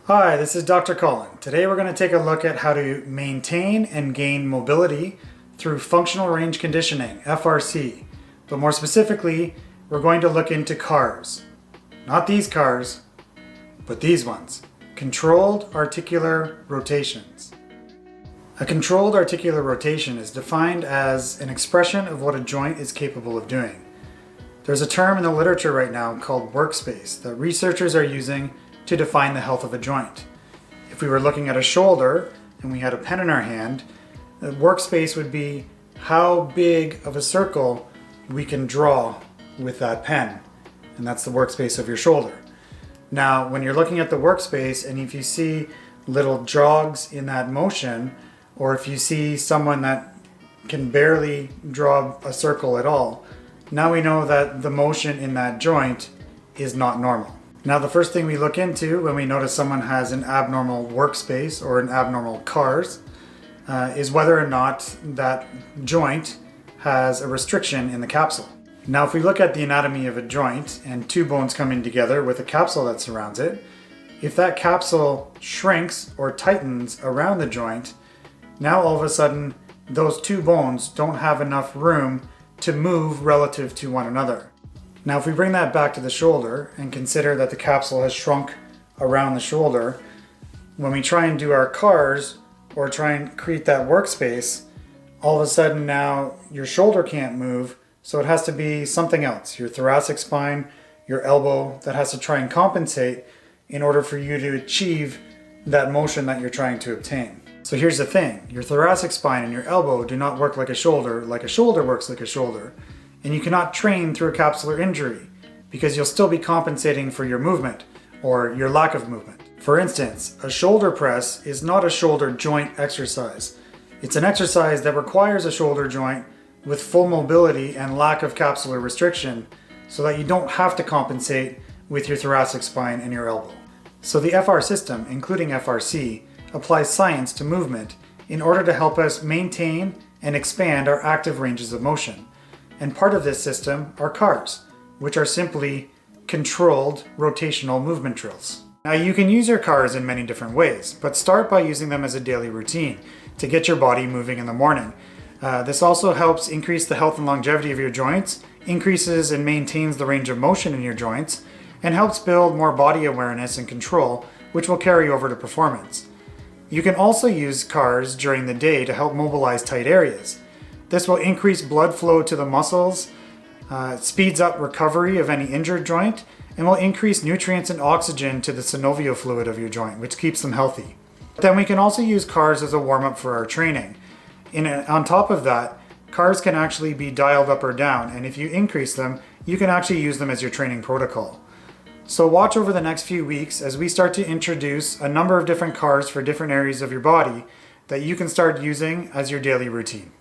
Hi, this is Dr. Colin. Today we're going to take a look at how to maintain and gain mobility through functional range conditioning, FRC. But more specifically, we're going to look into CARS. Not these CARS, but these ones. Controlled articular rotations. A controlled articular rotation is defined as an expression of what a joint is capable of doing. There's a term in the literature right now called workspace that researchers are using to define the health of a joint. If we were looking at a shoulder and we had a pen in our hand, the workspace would be how big of a circle we can draw with that pen. And that's the workspace of your shoulder. Now, when you're looking at the workspace and if you see little jogs in that motion, or if you see someone that can barely draw a circle at all, now we know that the motion in that joint is not normal. Now, the first thing we look into when we notice someone has an abnormal workspace or an abnormal CARS is whether or not that joint has a restriction in the capsule. Now, if we look at the anatomy of a joint and two bones coming together with a capsule that surrounds it, if that capsule shrinks or tightens around the joint, now all of a sudden those two bones don't have enough room to move relative to one another. Now, if we bring that back to the shoulder and consider that the capsule has shrunk around the shoulder, when we try and do our CARS or try and create that workspace, all of a sudden now your shoulder can't move, so it has to be something else. Your thoracic spine, your elbow, that has to try and compensate in order for you to achieve that motion that you're trying to obtain. So here's the thing, your thoracic spine and your elbow do not work like a shoulder works like a shoulder. And you cannot train through a capsular injury because you'll still be compensating for your movement or your lack of movement. For instance, a shoulder press is not a shoulder joint exercise. It's an exercise that requires a shoulder joint with full mobility and lack of capsular restriction so that you don't have to compensate with your thoracic spine and your elbow. So the FR system, including FRC, applies science to movement in order to help us maintain and expand our active ranges of motion. And part of this system are CARS, which are simply controlled rotational movement drills. Now, you can use your CARS in many different ways, but start by using them as a daily routine to get your body moving in the morning. This also helps increase the health and longevity of your joints, increases and maintains the range of motion in your joints, and helps build more body awareness and control, which will carry over to performance. You can also use CARS during the day to help mobilize tight areas. This will increase blood flow to the muscles, speeds up recovery of any injured joint, and will increase nutrients and oxygen to the synovial fluid of your joint, which keeps them healthy. Then we can also use CARS as a warm-up for our training. On top of that, CARS can actually be dialed up or down, and if you increase them, you can actually use them as your training protocol. So watch over the next few weeks as we start to introduce a number of different CARS for different areas of your body that you can start using as your daily routine.